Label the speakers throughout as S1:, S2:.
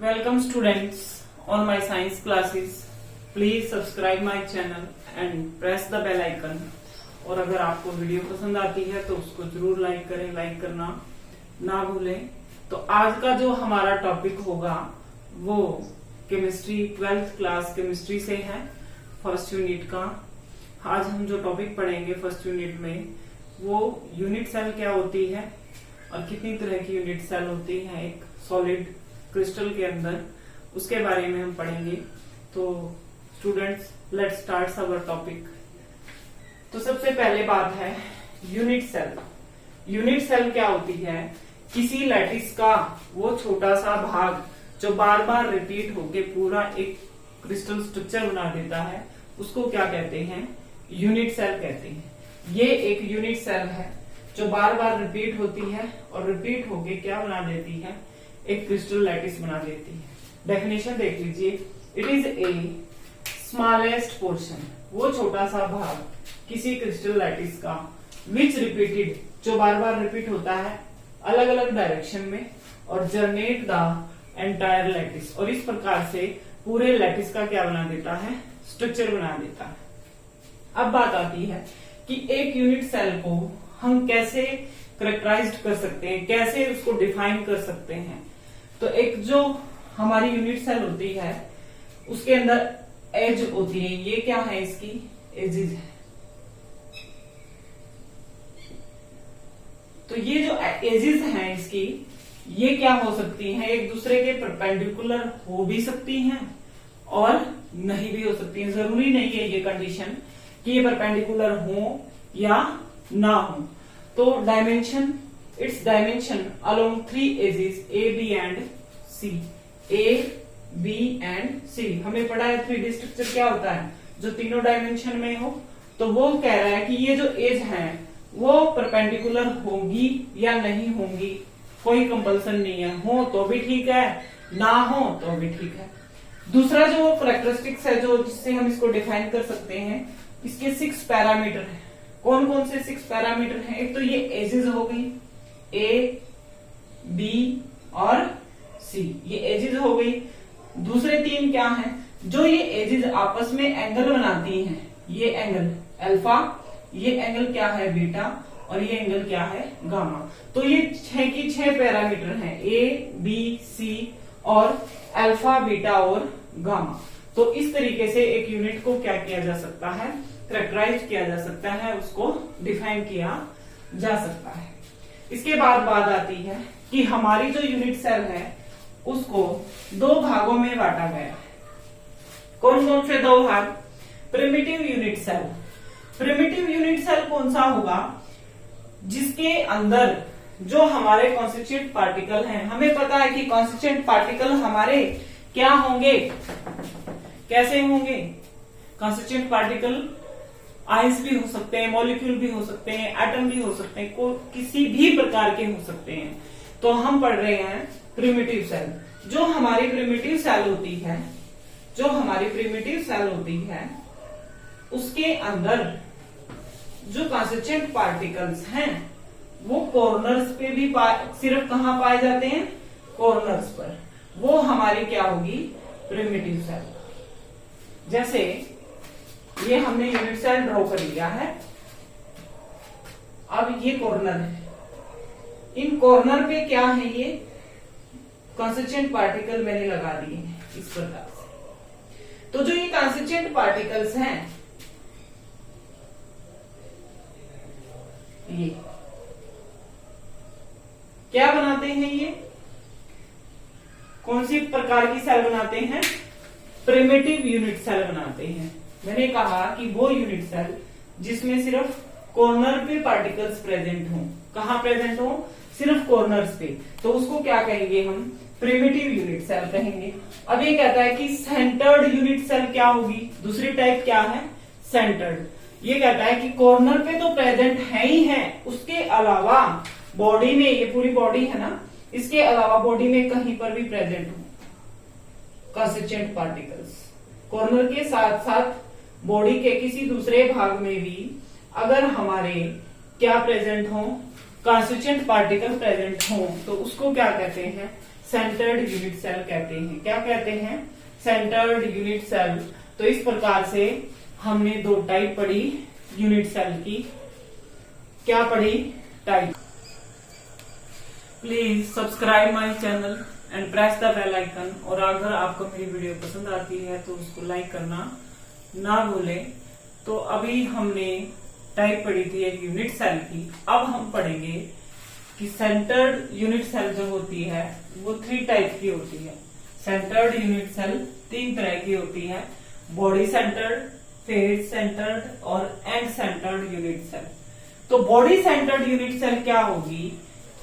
S1: Welcome students on my science classes. Please subscribe my channel and press the bell icon. और अगर आपको video पसंद आती है तो उसको जरूर लाइक करें, लाइक करना ना भूलें। तो आज का जो हमारा टॉपिक होगा वो केमिस्ट्री 12th क्लास केमिस्ट्री से है, फर्स्ट यूनिट का। आज हम जो टॉपिक पढ़ेंगे फर्स्ट यूनिट में वो यूनिट सेल क्या होती है और कितनी तरह की यूनिट सेल होती है एक सॉलिड क्रिस्टल के अंदर, उसके बारे में हम पढ़ेंगे। तो students, let's start our topic. तो सबसे पहले बात है यूनिट सेल। यूनिट सेल क्या होती है? किसी लैटिस का वो छोटा सा भाग जो बार बार रिपीट होके पूरा एक क्रिस्टल स्ट्रक्चर बना देता है, उसको क्या कहते हैं? यूनिट सेल कहते हैं। ये एक यूनिट सेल है जो बार बार रिपीट होती है और रिपीट होके क्या बना देती है? एक क्रिस्टल लैटिस बना देती है। डेफिनेशन देख लीजिए। It is a smallest portion, वो छोटा सा भाग किसी क्रिस्टल लैटिस का, विच रिपीटेड, जो बार बार रिपीट होता है अलग अलग डायरेक्शन में, और जर्नेट द एंटायर लैटिस, और इस प्रकार से पूरे लैटिस का क्या बना देता है? स्ट्रक्चर बना देता है। अब बात आती है कि एक यूनिट सेल को हम कैसे करेक्टराइज कर सकते हैं, कैसे उसको डिफाइन कर सकते हैं। तो एक जो हमारी यूनिट सेल होती है उसके अंदर एज होती है, ये क्या है? इसकी एजेस है। तो ये जो एजेस हैं इसकी, ये क्या हो सकती हैं? एक दूसरे के परपेंडिकुलर हो भी सकती हैं और नहीं भी हो सकती हैं। जरूरी नहीं है ये कंडीशन कि ये परपेंडिकुलर हो या ना हो। तो dimension, it's dimension along 3 axes A, B and C। A, B and C हमें पढ़ा है 3D स्ट्रक्चर क्या होता है, जो तीनों डायमेंशन में हो। तो वो कह रहा है कि ये जो एज है वो परपेंडिकुलर होगी या नहीं होंगी, कोई कंपल्सन नहीं है। हो तो भी ठीक है, ना हो तो भी ठीक है। दूसरा जो कैरेक्टरिस्टिक्स है जो जिससे हम इसको डिफाइन कर सकते हैं, इसके 6 पैरामीटर है। कौन कौन से 6 पैरामीटर हैं? एक तो ये एजेस हो गई, A, B और C, ये एजेस हो गई। दूसरे 3 क्या हैं? जो ये एजेस आपस में एंगल बनाती हैं, ये एंगल अल्फा, ये एंगल क्या है? बीटा, और ये एंगल क्या है? गामा। तो ये 6 की 6 पैरामीटर हैं, A, B, C और अल्फा, बीटा और गामा। तो इस तरीके से एक यूनिट को क्या किया जा सकता है? कैरेक्टराइज किया जा सकता है, उसको डिफाइन किया जा सकता है। इसके बाद बात आती है कि हमारी जो यूनिट सेल है उसको 2 भागों में बांटा गया है। कौन कौन से 2 भाग? Primitive unit cell. Primitive unit cell कौन सा होगा? जिसके अंदर जो हमारे कॉन्स्टिट्यूएंट पार्टिकल हैं, हमें पता है कि कॉन्स्टिट्यूएंट पार्टिकल हमारे क्या होंगे, कैसे होंगे? कॉन्स्टिट्यूएंट पार्टिकल आइंस भी हो सकते हैं, मॉलिक्यूल भी हो सकते हैं, एटम भी हो सकते हैं, किसी भी प्रकार के हो सकते हैं। तो हम पढ़ रहे हैं प्रिमिटिव सेल। जो हमारी प्रिमिटिव सेल होती है, जो हमारी प्रिमिटिव सेल होती है, उसके अंदर जो कॉन्स्टिट्यूएंट पार्टिकल्स हैं वो कॉर्नर्स पे भी सिर्फ कहां पाए जाते हैं? कॉर्नर्स पर। वो हमारी क्या होगी? Primitive cell. जैसे ये हमने यूनिट सेल ड्रॉ कर लिया है, अब ये कॉर्नर है, इन कॉर्नर पे क्या है? ये कॉन्स्टिट्यूएंट पार्टिकल मैंने लगा दिए हैं इस प्रकार से। तो जो ये कॉन्स्टिट्यूएंट पार्टिकल्स हैं, ये क्या बनाते हैं? ये कौन सी प्रकार की सेल बनाते हैं? प्रिमिटिव यूनिट सेल बनाते हैं। मैंने कहा कि वो यूनिट सेल जिसमें सिर्फ कॉर्नर पे पार्टिकल्स प्रेजेंट हों। कहां प्रेजेंट हो? सिर्फ कॉर्नर्स पे। तो उसको क्या कहेंगे हम? प्रिमिटिव यूनिट सेल कहेंगे। अब ये कहता है कि सेंटर्ड यूनिट सेल क्या होगी? दूसरी टाइप क्या है? सेंटर्ड। ये कहता है कि कॉर्नर पे तो प्रेजेंट है ही है, उसके अलावा बॉडी में, ये पूरी बॉडी है ना, इसके अलावा बॉडी में कहीं पर भी प्रेजेंट हो कॉन्स्टिट्यूएंट पार्टिकल्स। कॉर्नर के साथ साथ बॉडी के किसी दूसरे भाग में भी अगर हमारे क्या प्रेजेंट हो? कॉन्स्टिट्यूएंट पार्टिकल प्रेजेंट हो, तो उसको क्या कहते हैं? सेंटर्ड यूनिट सेल कहते हैं। क्या कहते हैं? Centred unit cell. तो इस प्रकार से हमने दो टाइप पढ़ी यूनिट सेल की। क्या पढ़ी? Type. Please subscribe my channel and press the bell icon. और अगर आपको मेरी वीडियो पसंद आती है तो उसको लाइक करना ना भूलें। तो अभी हमने टाइप पढ़ी थी एक यूनिट सेल की। अब हम पढ़ेंगे कि सेंटर्ड यूनिट सेल जो होती है वो 3 टाइप की होती है। सेंटर्ड यूनिट सेल 3 तरह की होती है, बॉडी सेंटर्ड, फेस सेंटर्ड और एंड सेंटर्ड यूनिट सेल। तो बॉडी सेंटर्ड यूनिट सेल क्या होगी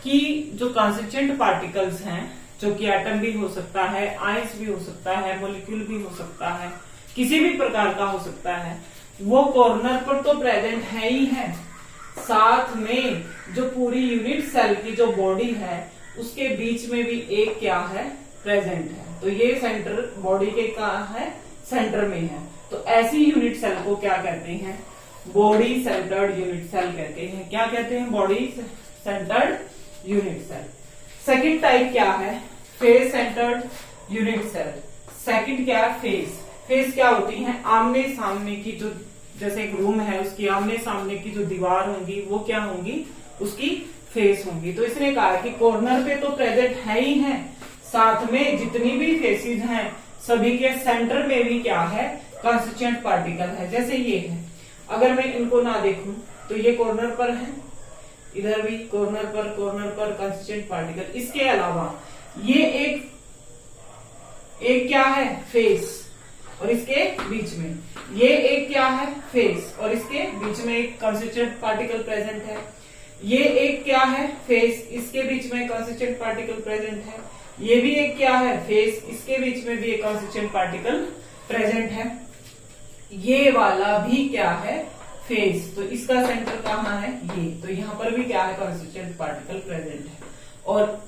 S1: कि जो कॉन्स्टिट्यूएंट पार्टिकल्स हैं, जो कि एटम भी हो सकता है, आयंस भी हो सकता है, मॉलिक्यूल भी हो सकता है, किसी भी प्रकार का हो सकता है, वो कॉर्नर पर तो प्रेजेंट है ही है, साथ में जो पूरी यूनिट सेल की जो बॉडी है उसके बीच में भी एक क्या है? प्रेजेंट है। तो ये सेंटर बॉडी के कहाँ है? सेंटर में है। तो ऐसी यूनिट सेल को क्या कहते हैं? बॉडी सेंटर्ड यूनिट सेल कहते हैं। क्या कहते हैं? Body centred unit cell. Second type क्या है? Face centred unit cell. Second क्या है? फेस। फेस क्या होती है? आमने सामने की जो, जैसे एक रूम है उसकी आमने सामने की जो दीवार होंगी वो क्या होंगी? उसकी फेस होंगी। तो इसने कहा कि कॉर्नर पे तो प्रेजेंट है ही है, साथ में जितनी भी फेसेस हैं सभी के सेंटर में भी क्या है? कॉन्स्टिट्यूएंट पार्टिकल है। जैसे ये है, अगर मैं इनको ना देखूं तो ये कॉर्नर पर है, इधर भी कॉर्नर पर कॉन्स्टिट्यूएंट पार्टिकल। इसके अलावा ये एक क्या है? फेस, और इसके बीच में ये एक क्या है? फेस, और इसके बीच में एक कॉन्स्टिट्यूएंट पार्टिकल प्रेजेंट है। ये एक क्या है? फेस, इसके बीच में कॉन्स्टिट्यूएंट पार्टिकल प्रेजेंट है। ये भी एक क्या है? फेस, इसके बीच में भी एक कॉन्स्टिट्यूएंट पार्टिकल प्रेजेंट है। ये वाला भी क्या है? फेस। तो इसका सेंटर कहाँ है? ये। तो यहाँ पर भी क्या है? कॉन्स्टिट्यूएंट पार्टिकल प्रेजेंट है। और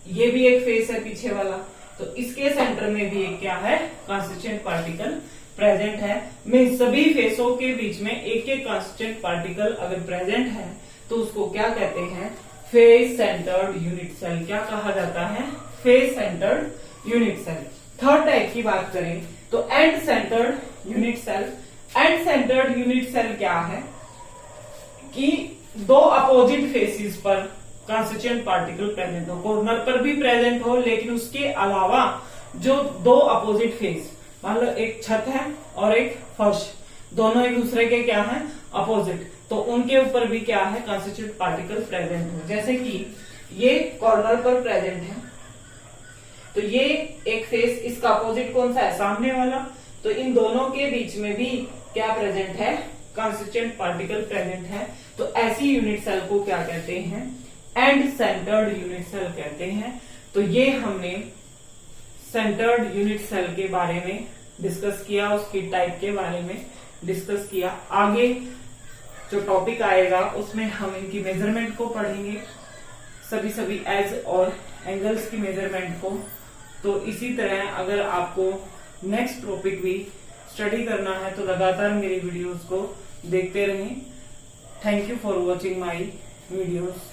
S1: ये भी एक फेस है पीछे वाला, तो इसके सेंटर में भी एक क्या है? कॉन्स्टिट्यूएंट पार्टिकल प्रेजेंट है। में सभी फेसों के बीच में एक एक कॉन्स्टिट्यूएंट पार्टिकल अगर प्रेजेंट है तो उसको क्या कहते हैं? Face centred unit cell. क्या कहा जाता है? Face centred unit cell. Third type की बात करें तो end centred unit cell. End centred unit cell क्या है कि दो अपोजिट फेसिस पर कॉन्स्टिट्यूएंट पार्टिकल प्रेजेंट हो, कॉर्नर पर भी प्रेजेंट हो, लेकिन उसके अलावा जो दो अपोजिट फेस, मान लो एक छत है और एक फर्श, दोनों एक दूसरे के क्या है? अपोजिट, तो उनके ऊपर भी क्या है? कॉन्स्टिट्यूएंट पार्टिकल प्रेजेंट हो। जैसे कि ये कॉर्नर पर प्रेजेंट है, तो ये एक फेस, इसका अपोजिट कौन सा है? सामने वाला। तो इन दोनों के बीच में भी क्या प्रेजेंट है? कॉन्स्टिट्यूएंट पार्टिकल प्रेजेंट है। तो ऐसी यूनिट सेल को क्या कहते हैं? एंड सेंटर्ड यूनिट सेल कहते हैं। तो ये हमने सेंटर्ड यूनिट सेल के बारे में डिस्कस किया, उसकी टाइप के बारे में डिस्कस किया। आगे जो टॉपिक आएगा उसमें हम इनकी मेजरमेंट को पढ़ेंगे, सभी एज और एंगल्स की मेजरमेंट को। तो इसी तरह अगर आपको नेक्स्ट टॉपिक भी स्टडी करना है तो लगातार मेरी वीडियोस को देखते रहें। Thank you for watching my videos.